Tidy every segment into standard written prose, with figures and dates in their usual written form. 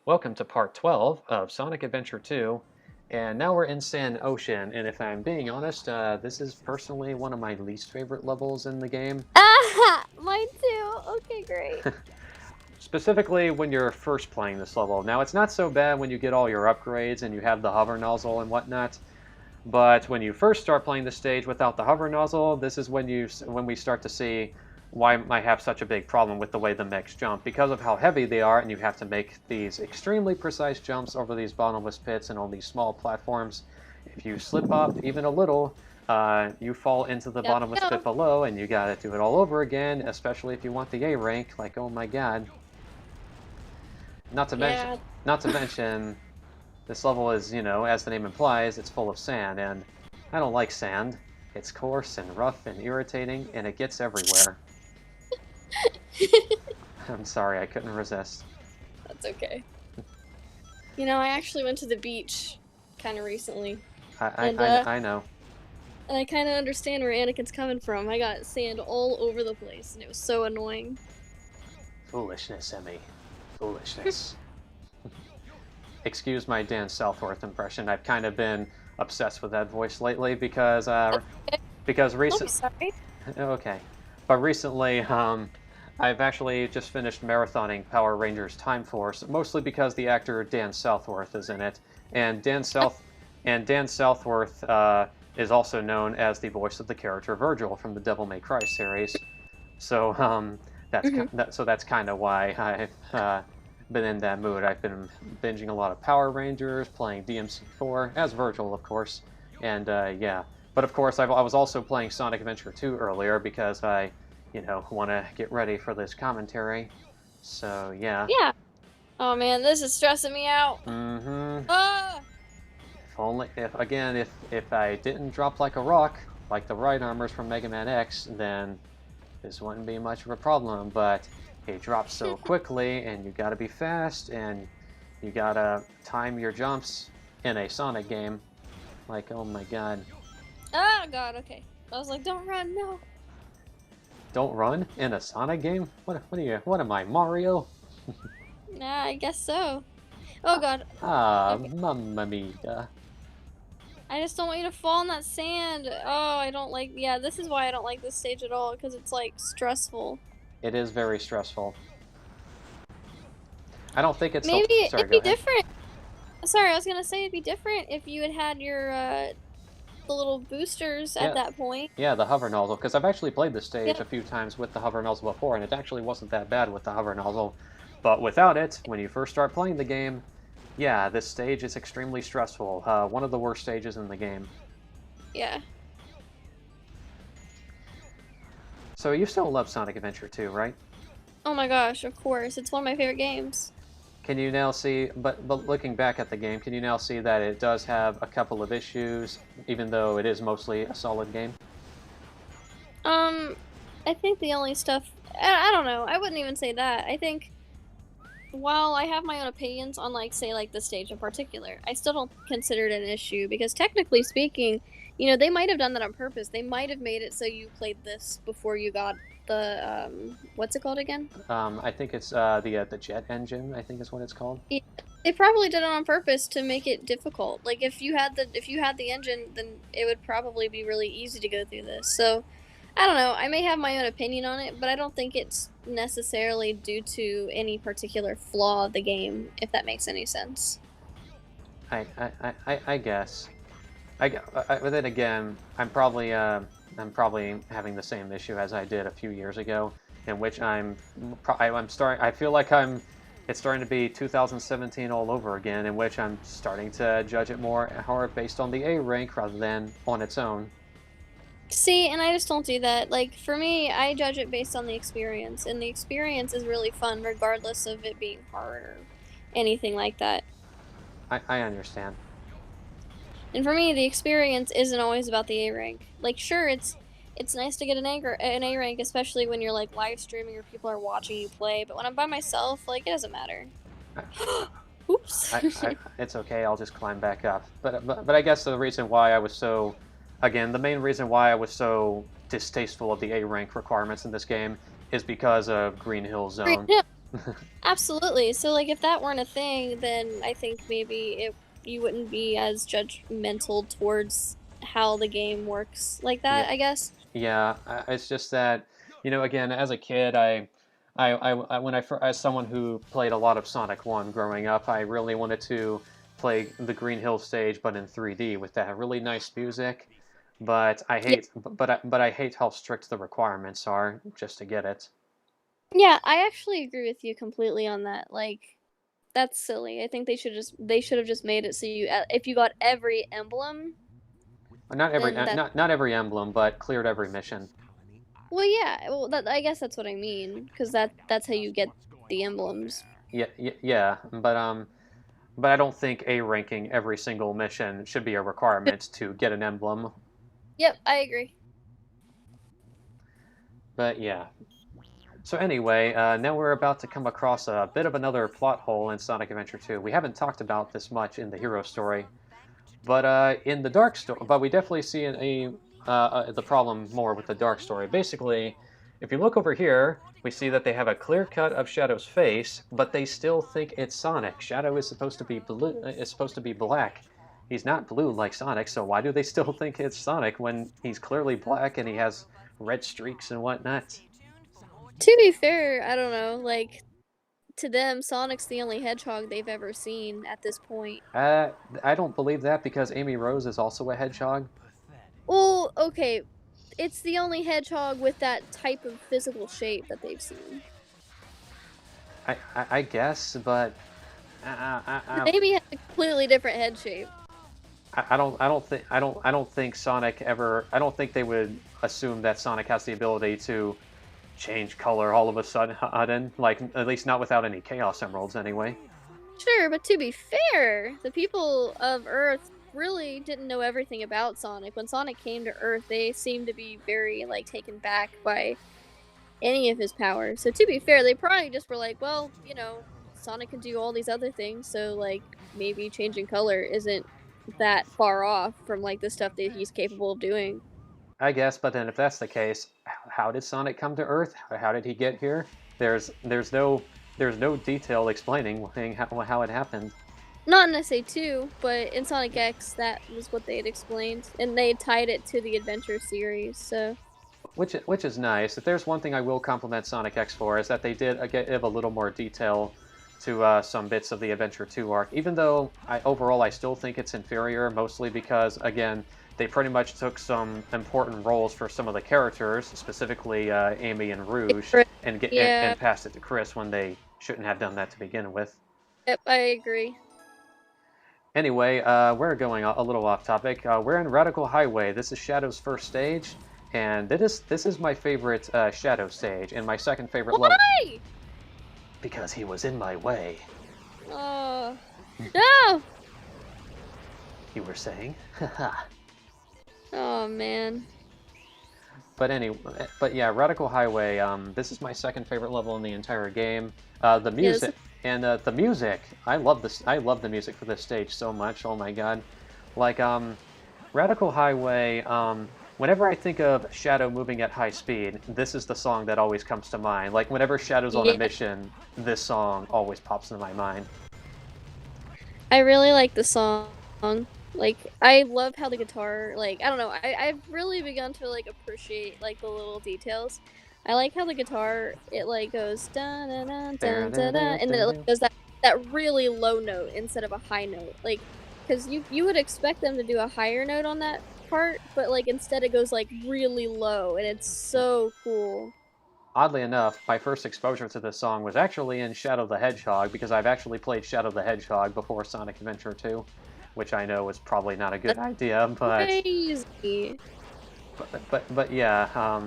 Welcome to part 12 of Sonic Adventure 2, and now we're in Sand Ocean, and if I'm being honest, this is personally one of my least favorite levels in the game. Ah, mine too. Okay, great. Specifically when you're first playing this level. Now, it's not so bad when you get all your upgrades and you have the hover nozzle and whatnot, but when you first start playing the stage without the hover nozzle, this is when we start to see why I have such a big problem with the way the mechs jump. Because of how heavy they are, and you have to make these extremely precise jumps over these bottomless pits and on these small platforms. If you slip up even a little, you fall into the Yep, bottomless go. pit below, and you gotta do it all over again, especially if you want the A rank. Like, oh my god. Not to mention, Yeah, not to mention, this level is, as the name implies, it's full of sand, and I don't like sand. It's coarse and rough and irritating, and it gets everywhere. I'm sorry, I couldn't resist. that's okay. You know, I actually went to the beach kind of recently, I, I, and uh, I, I know. and I kind of understand where Anakin's coming from. I got sand all over the place, and it was so annoying. Foolishness, Emmy. Foolishness. Excuse my Dan Southworth impression. I've kind of been obsessed with that voice lately Okay, because don't be recent. sorry. Okay, but recently, I've actually just finished marathoning Power Rangers Time Force, mostly because the actor Dan Southworth is in it, and Dan Southworth is also known as the voice of the character Virgil from the Devil May Cry series. So Hmm. that's kind of why I've been in that mood. I've been binging a lot of Power Rangers, playing DMC4 as Virgil, of course, and yeah. But of course, I was also playing Sonic Adventure 2 earlier because I, want to get ready for this commentary. So yeah. Yeah. Oh man, this is stressing me out. Mm-hmm. Ah. If only, if I didn't drop like a rock, like the right armors from Mega Man X, then this wouldn't be much of a problem. But it drops so quickly, and you gotta be fast, and you gotta time your jumps in a Sonic game. Like, oh my god. Oh God. Okay. I was like, don't run, no. Don't run in a Sonic game? What am I, Mario? Nah, I guess so. Oh God. Okay. Mamma mia. I just don't want you to fall in that sand. Oh, I don't like. Yeah, this is why I don't like this stage at all because it's like stressful. It is very stressful. I don't think it's so. Maybe Sorry, it'd go be ahead. different. Sorry, I was gonna say it'd be different if you had had your the little boosters at Yeah, that point. yeah, the hover nozzle, because I've actually played this stage Yeah, a few times with the hover nozzle before, and it actually wasn't that bad with the hover nozzle. But without it, when you first start playing the game, yeah, this stage is extremely stressful. One of the worst stages in the game. yeah. So you still love Sonic Adventure 2, right? Oh my gosh, of course, it's one of my favorite games. Can you now see, but looking back at the game, can you now see that it does have a couple of issues, even though it is mostly a solid game? Um, I think the only stuff I don't know. I wouldn't even say that. I think while I have my own opinions on like say like the stage in particular, I still don't consider it an issue because technically speaking, you know, they might have done that on purpose. They might have made it so you played this before you got the what's it called again? I think it's the jet engine. I think is what it's called. Yeah, they probably did it on purpose to make it difficult. Like if you had the engine, then it would probably be really easy to go through this. So I don't know. I may have my own opinion on it, but I don't think it's necessarily due to any particular flaw of the game, if that makes any sense. I guess. But then again, I'm probably having the same issue as I did a few years ago, in which I'm starting. I feel like it's starting to be 2017 all over again, in which I'm starting to judge it more based on the A rank rather than on its own. See, and I just don't do that. Like for me, I judge it based on the experience, and the experience is really fun regardless of it being hard or anything like that. I understand. And for me, the experience isn't always about the A rank. Like, sure, it's nice to get an A rank, especially when you're like live streaming or people are watching you play. But when I'm by myself, like, it doesn't matter. I, Oops. it's okay. I'll just climb back up. But I guess the reason why I was so, again, the main reason why I was so distasteful of the A rank requirements in this game is because of Green Hill Green Zone. Hill. Absolutely. So like if that weren't a thing, then I think maybe you wouldn't be as judgmental towards how the game works like Yeah, that, I guess. yeah. It's just that, again, as a kid, when as someone who played a lot of Sonic 1 growing up, I really wanted to play the Green Hill stage, but in 3D with that really nice music. But I Yeah. hate, but I hate how strict the requirements are just to get it. Yeah, I actually agree with you completely on that. Like that's silly. I think they should have just made it so if you got every emblem, Not every, then that not every emblem, but cleared every mission. well yeah, well that I guess that's what I mean cuz that's how you get the emblems. Yeah, yeah. But I don't think A ranking every single mission should be a requirement to get an emblem. Yep, I agree. But yeah. So anyway, now we're about to come across a bit of another plot hole in Sonic Adventure 2. We haven't talked about this much in the hero story, but in the dark story, but we definitely see the problem more with the dark story. Basically, if you look over here, we see that they have a clear cut of Shadow's face, but they still think it's Sonic. Shadow is supposed to be blue. Is supposed to be black. He's not blue like Sonic, so why do they still think it's Sonic when he's clearly black and he has red streaks and whatnot? To be fair, I don't know, like to them Sonic's the only hedgehog they've ever seen at this point. Uh, I don't believe that because Amy Rose is also a hedgehog. Well, okay, it's the only hedgehog with that type of physical shape that they've seen. I guess, but I, Maybe has a completely different head shape. I don't think Sonic ever. I don't think they would assume that Sonic has the ability to change color all of a sudden. Like at least not without any Chaos Emeralds, anyway. Sure, but to be fair, the people of Earth really didn't know everything about Sonic. When Sonic came to Earth, they seemed to be very like taken back by any of his powers. So to be fair, they probably just were like, well, Sonic can do all these other things, so like maybe changing color isn't that far off from like the stuff that he's capable of doing. I guess, but then if that's the case, how did Sonic come to Earth? How did he get here? There's no detail explaining how it happened. Not in SA2, but in Sonic X, that was what they had explained, and they tied it to the Adventure series. So Which is nice. If there's one thing I will compliment Sonic X for is that they did give a little more detail to some bits of the Adventure 2 arc. Even though overall I still think it's inferior, mostly because again they pretty much took some important roles for some of the characters, specifically Amy and Rouge, yeah, and passed it to Chris when they shouldn't have done that to begin with. yep, I agree. Anyway, we're going a little off topic. We're in Radical Highway. This is Shadow's first stage, and this is my favorite Shadow stage, and my second favorite level Why? because he was in my way. Oh no! You were saying? Oh man. But yeah, Radical Highway. This is my second favorite level in the entire game. The Yes. music the music. I love this. I love the music for this stage so much. Oh my god, like Radical Highway. Whenever I think of Shadow moving at high speed, this is the song that always comes to mind. Like whenever Shadow's on a Yeah. mission, this song always pops into my mind. I really like the song. Like I love how the guitar, like I don't know, I've really begun to like appreciate like the little details. I like how the guitar it like goes da da da da da da, and then it like, goes that really low note instead of a high note. Like, because you would expect them to do a higher note on that part, but like instead it goes like really low, and it's so cool. Oddly enough, my first exposure to this song was actually in Shadow the Hedgehog because I've actually played Shadow the Hedgehog before Sonic Adventure 2, which I know is probably not a good idea, Crazy. but yeah,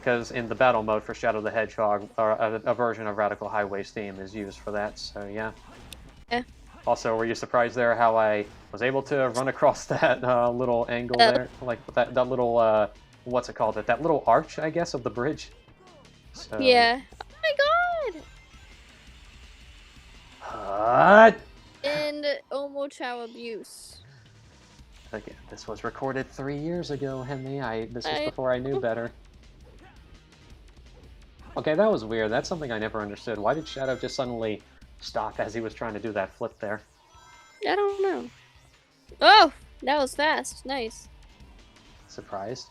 because in the battle mode for Shadow the Hedgehog, a version of Radical Highway's theme is used for that. So yeah. Yeah. Also, were you surprised there how I was able to run across that little angle there, like that little what's it called? That little arch, I guess, of the bridge. So, Yeah. Oh my god. And Omochao abuse. Again, this was recorded 3 years ago, Henry. This was I before I knew better. Okay, that was weird. That's something I never understood. Why did Shadow just suddenly stop as he was trying to do that flip there? I don't know. Oh, that was fast. Nice. Surprised.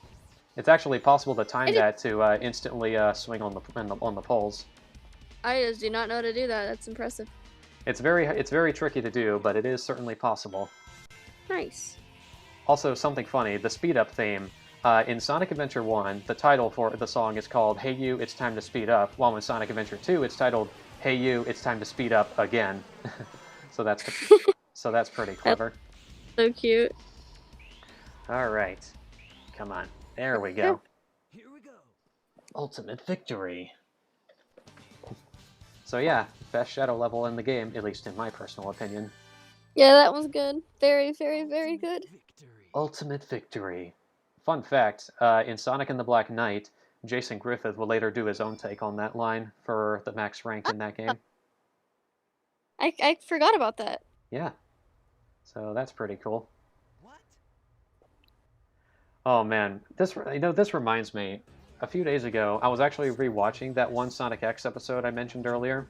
It's actually possible to time I did- that to instantly swing on the poles. I just do not know how to do that. That's impressive. It's very tricky to do, but it is certainly possible. Nice. Also, something funny: the speed up theme in Sonic Adventure 1, the title for the song is called "Hey You, It's Time to Speed Up," while in Sonic Adventure 2, it's titled "Hey You, It's Time to Speed Up Again." so that's pretty clever. So cute. All right, come on, there we go. Here we go. Ultimate victory. So yeah, best Shadow level in the game, at least in my personal opinion. Yeah, that was good. Very, very, very good. Victory. Ultimate victory. Fun fact, in Sonic and the Black Knight, Jason Griffith will later do his own take on that line for the max rank in that game. I forgot about that. Yeah. So that's pretty cool. What? Oh man, this reminds me. A few days ago, I was actually rewatching that one Sonic X episode I mentioned earlier,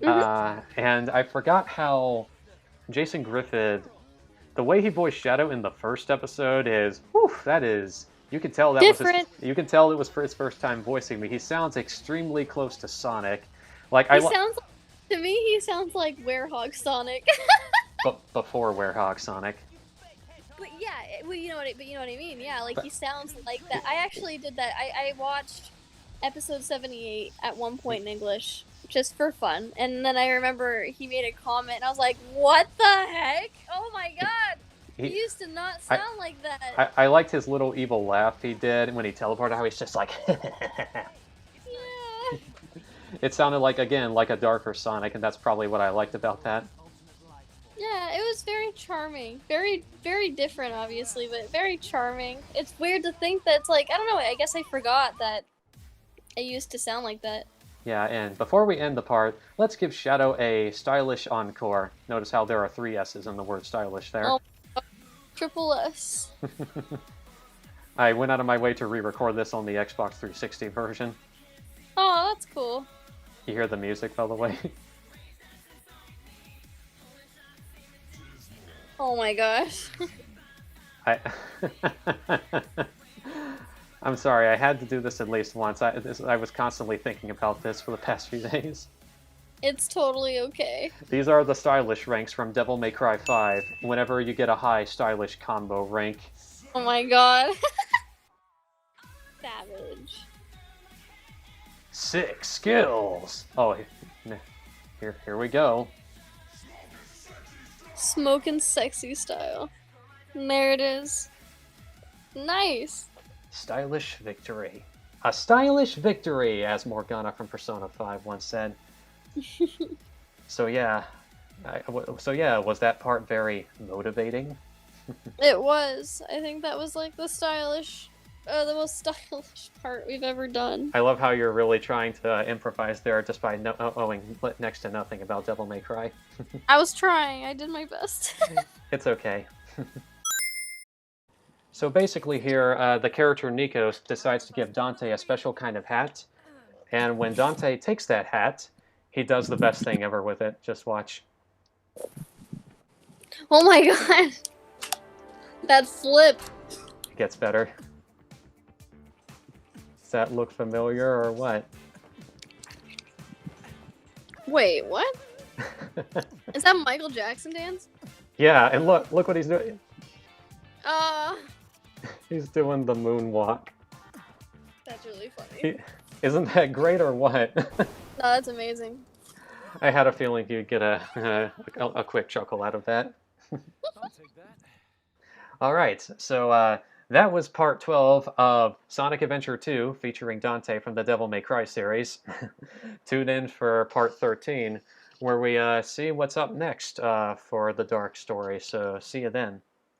and I forgot how Jason Griffith, the way he voiced Shadow in the first episode is, whew, that is, you can tell that Different. you can tell it was for his first time voicing me. He sounds extremely close to Sonic, like To me, he sounds like Werehog Sonic. before Werehog Sonic. But yeah, well, you know what I mean. Yeah, like he sounds like that. I actually did that. I watched episode 78 at one point in English just for fun, and then I remember he made a comment, and I was like, "What the heck? Oh my god! He used to not sound like that." I liked his little evil laugh he did when he teleported. How he's just like. Yeah. It sounded like, again, like a darker Sonic, and that's probably what I liked about that. Yeah, it was very charming. Very, very different, obviously, but very charming. It's weird to think that it's like, I don't know, I guess I forgot that it used to sound like that. Yeah, and before we end the part, let's give Shadow a stylish encore. Notice how there are 3 S's in the word stylish there. Oh, triple S. I went out of my way to re-record this on the Xbox 360 version. Oh, that's cool. You hear the music, by the way? Oh my gosh. I'm sorry, I had to do this at least once. I was constantly thinking about this for the past few days. It's totally okay. These are the stylish ranks from Devil May Cry 5, whenever you get a high stylish combo rank. Oh my god. Savage. 6 skills! Oh, here we go. Smoking sexy style. And there it is. Nice. Stylish victory. A stylish victory, as Morgana from Persona 5 once said. So yeah, was that part very motivating? It was. I think that was like the most stylish part we've ever done. I love how you're really trying to improvise there despite knowing next to nothing about Devil May Cry. I was trying. I did my best. It's okay. So basically here, the character Nikos decides to give Dante a special kind of hat, and when Dante takes that hat, he does the best thing ever with it. Just watch. Oh my god. That flip. It gets better. Does that look familiar or what? Wait, what? Is that Michael Jackson dance? Yeah, and look what he's doing. He's He's doing the moonwalk. That's really funny. Isn't that great or what? No, that's amazing. I had a feeling you'd get a quick chuckle out of that. I'll take that. All right, so that was part 12 of Sonic Adventure 2 featuring Dante from the Devil May Cry series. Tune in for part 13 where we see what's up next for the Dark story, so see you then.